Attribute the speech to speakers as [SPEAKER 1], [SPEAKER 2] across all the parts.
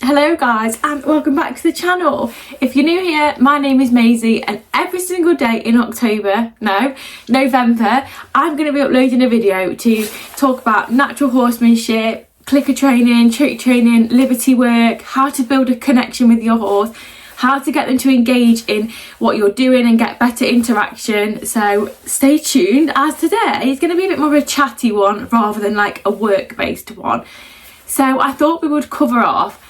[SPEAKER 1] Hello guys and welcome back to the channel. If you're new here, my name is Maisie and every single day in November, I'm going to be uploading a video to talk about natural horsemanship, clicker training, trick training, liberty work, how to build a connection with your horse, how to get them to engage in what you're doing and get better interaction. So stay tuned, as today is going to be a bit more of a chatty one rather than like a work-based one. So I thought we would cover off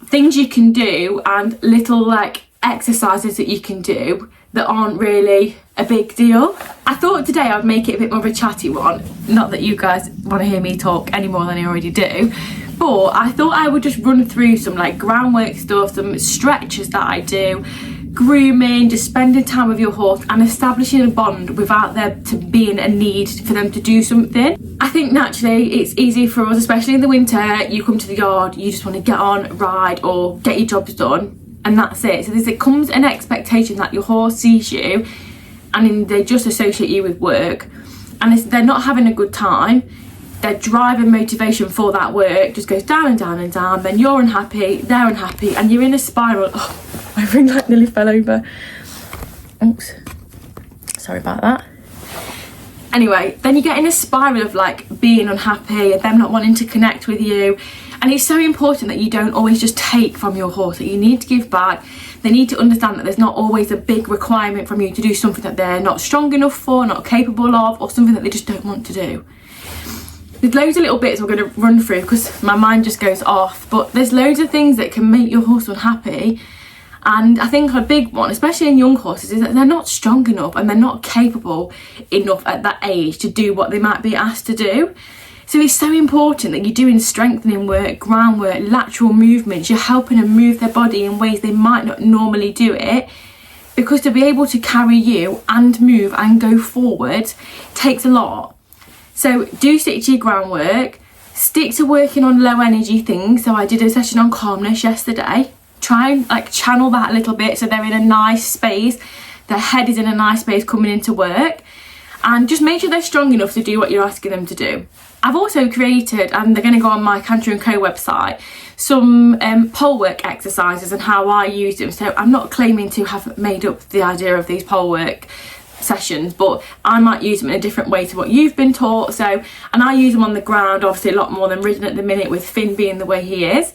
[SPEAKER 1] things you can do and little like exercises that you can do that aren't really a big deal. I thought today I'd make it a bit more of a chatty one, not that you guys want to hear me talk any more than I already do, but I thought I would just run through some like groundwork stuff, some stretches that I do, grooming, just spending time with your horse and establishing a bond without there to being a need for them to do something. I think naturally it's easy for us, especially in the winter, you come to the yard, you just want to get on, ride or get your jobs done and that's it. So there comes an expectation that your horse sees you and they just associate you with work, and they're not having a good time. Their drive and motivation for that work just goes down and down and down. Then you're unhappy, they're unhappy, and you're in a spiral. Oh, my ring light nearly fell over. Oops, sorry about that. Anyway, then you get in a spiral of like being unhappy and them not wanting to connect with you. And it's so important that you don't always just take from your horse, that you need to give back. They need to understand that there's not always a big requirement from you to do something that they're not strong enough for, not capable of, or something that they just don't want to do. There's loads of little bits we're going to run through because my mind just goes off, but there's loads of things that can make your horse unhappy. And I think a big one, especially in young horses, is that they're not strong enough and they're not capable enough at that age to do what they might be asked to do. So it's so important that you're doing strengthening work, groundwork, lateral movements. You're helping them move their body in ways they might not normally do it, because to be able to carry you and move and go forward takes a lot. So do stick to your groundwork, stick to working on low energy things. So I did a session on calmness yesterday. Try and like channel that a little bit so they're in a nice space, their head is in a nice space coming into work, and just make sure they're strong enough to do what you're asking them to do. I've also created, and they're going to go on my Canter & Co website, some pole work exercises and how I use them. So I'm not claiming to have made up the idea of these pole work sessions, but I might use them in a different way to what you've been taught. So, and I use them on the ground obviously a lot more than ridden at the minute, with Finn being the way he is.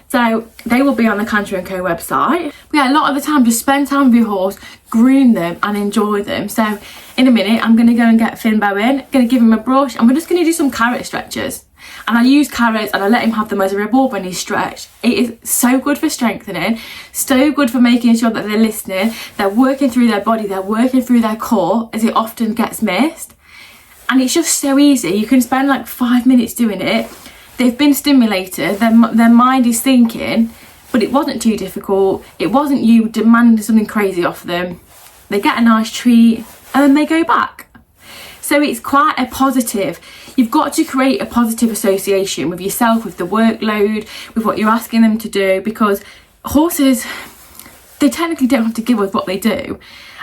[SPEAKER 1] So they will be on the Canter & Co website. But yeah, a lot of the time just spend time with your horse, groom them and enjoy them. So in a minute I'm going to go and get Finn Bowen, going to give him a brush, and we're just going to do some carrot stretches. And I use carrots and I let him have them as a reward when he's stretched. It is so good for strengthening, so good for making sure that they're listening, they're working through their body, they're working through their core, as it often gets missed. And it's just so easy. You can spend like 5 minutes doing it. They've been stimulated, their mind is thinking, but it wasn't too difficult. It wasn't you demanding something crazy off them. They get a nice treat and then they go back. So it's quite a positive. You've got to create a positive association with yourself, with the workload, with what you're asking them to do, because horses, they technically don't have to give us what they do.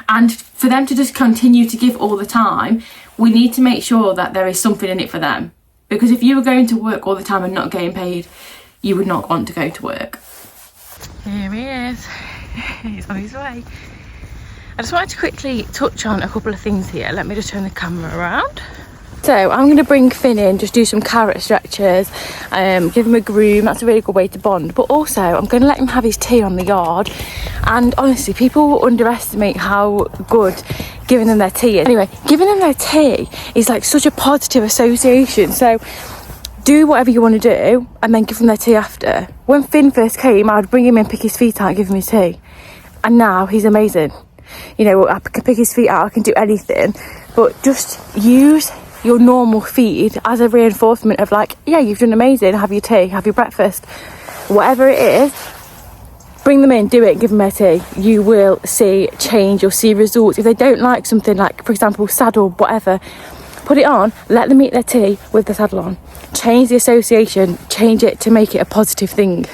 [SPEAKER 1] And for them to just continue to give all the time, we need to make sure that there is something in it for them. Because if you were going to work all the time and not getting paid, you would not want to go to work. Here he is. He's on his way. I just wanted to quickly touch on a couple of things here. Let me just turn the camera around. So I'm going to bring Finn in, just do some carrot stretches, give him a groom. That's a really good way to bond. But also I'm going to let him have his tea on the yard. And honestly, people underestimate how good giving them their tea is. Anyway, giving them their tea is like such a positive association. So do whatever you want to do and then give them their tea after. When Finn first came, I'd bring him in, pick his feet out and give him his tea. And now he's amazing. You know, I can pick his feet out, I can do anything. But just use your normal feed as a reinforcement of like, yeah, you've done amazing, have your tea, have your breakfast, whatever it is. Bring them in, do it, give them their tea. You will see change, you'll see results. If they don't like something, like for example saddle, whatever, put it on, let them eat their tea with the saddle on. Change the association, change it to make it a positive thing.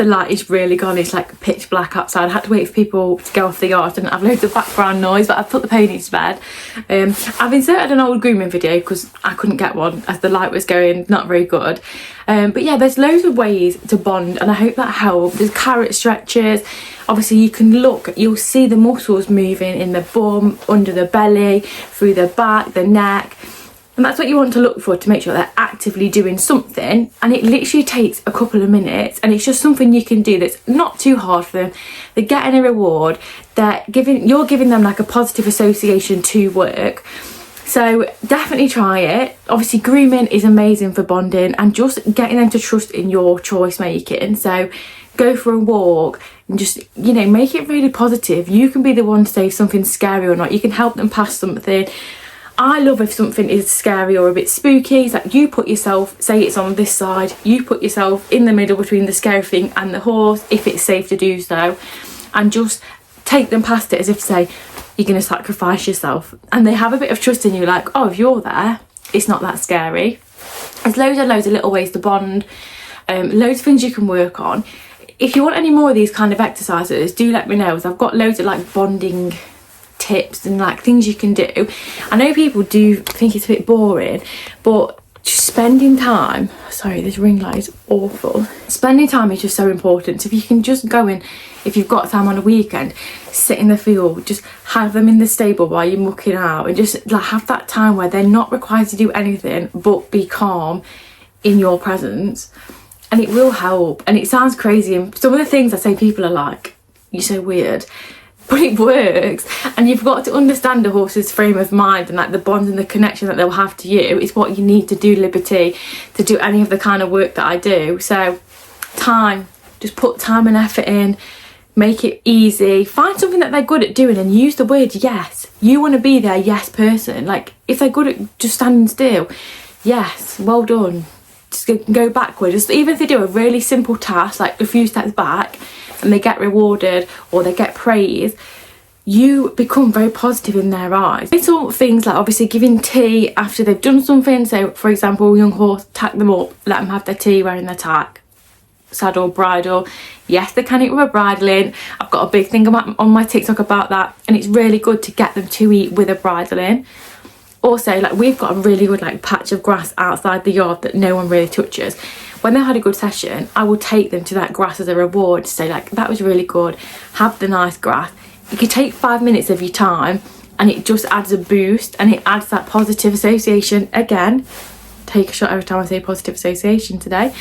[SPEAKER 1] the light is really gone. It's like pitch black outside. I had to wait for people to go off the yard and I've loads of background noise, but I've put the ponies to bed. I've inserted an old grooming video because I couldn't get one as the light was going not very good. But yeah, there's loads of ways to bond and I hope that helped. There's carrot stretches. Obviously you can look, you'll see the muscles moving in the bum, under the belly, through the back, the neck. And that's what you want to look for to make sure they're actively doing something. And it literally takes a couple of minutes and it's just something you can do that's not too hard for them. They're getting a reward. You're giving them like a positive association to work. So definitely try it. Obviously grooming is amazing for bonding and just getting them to trust in your choice making. So go for a walk and just, you know, make it really positive. You can be the one to say if something's scary or not. You can help them pass something. I love if something is scary or a bit spooky. It's like you put yourself, say it's on this side, you put yourself in the middle between the scary thing and the horse, if it's safe to do so, and just take them past it as if to say, you're going to sacrifice yourself. And they have a bit of trust in you, like, oh, if you're there, it's not that scary. There's loads and loads of little ways to bond, loads of things you can work on. If you want any more of these kind of exercises, do let me know, as I've got loads of like bonding tips and like things you can do. I know people do think it's a bit boring, but just spending time, sorry, this ring light is awful. Spending time is just so important. So if you can just go in, if you've got time on a weekend, sit in the field, just have them in the stable while you're mucking out and just like have that time where they're not required to do anything but be calm in your presence, and it will help. And it sounds crazy, and some of the things I say people are like, you're so weird, but it works. And you've got to understand a horse's frame of mind and like the bond and the connection that they'll have to you is what you need to do Liberty, to do any of the kind of work that I do. So time, just put time and effort in, make it easy, find something that they're good at doing and use the word yes. You want to be their yes person. Like if they're good at just standing still, yes, well done, just go backwards. Just even if they do a really simple task like a few steps back and they get rewarded or they get praise, you become very positive in their eyes. Little things like obviously giving tea after they've done something. So for example, young horse, tack them up, let them have their tea wearing their tack, saddle, bridle. Yes, they can eat with a bridle in. I've got a big thing on my TikTok about that, and it's really good to get them to eat with a bridle in. Also, like we've got a really good like patch of grass outside the yard that no one really touches. When they had a good session, I will take them to that grass as a reward to say like, that was really good, have the nice grass. You could take 5 minutes of your time and it just adds a boost and it adds that positive association. Again, take a shot every time I say positive association today.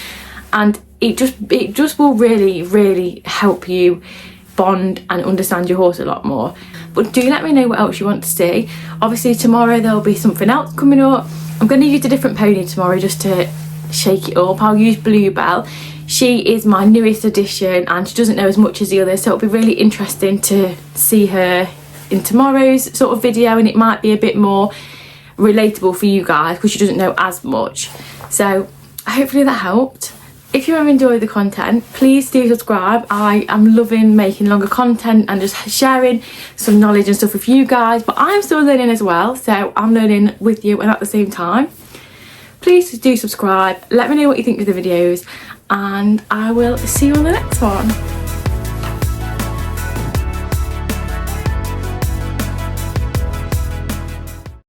[SPEAKER 1] And it just will really, really help you bond and understand your horse a lot more. But do let me know what else you want to see. Obviously tomorrow there'll be something else coming up. I'm going to use a different pony tomorrow just to shake it up. I'll use Bluebell. She is my newest addition and she doesn't know as much as the others, so it'll be really interesting to see her in tomorrow's sort of video, and it might be a bit more relatable for you guys because she doesn't know as much. So hopefully that helped. If you have enjoyed the content, please do subscribe. I am loving making longer content and just sharing some knowledge and stuff with you guys, but I'm still learning as well, so I'm learning with you and at the same time. Please do subscribe, let me know what you think of the videos, and I will see you on the next one.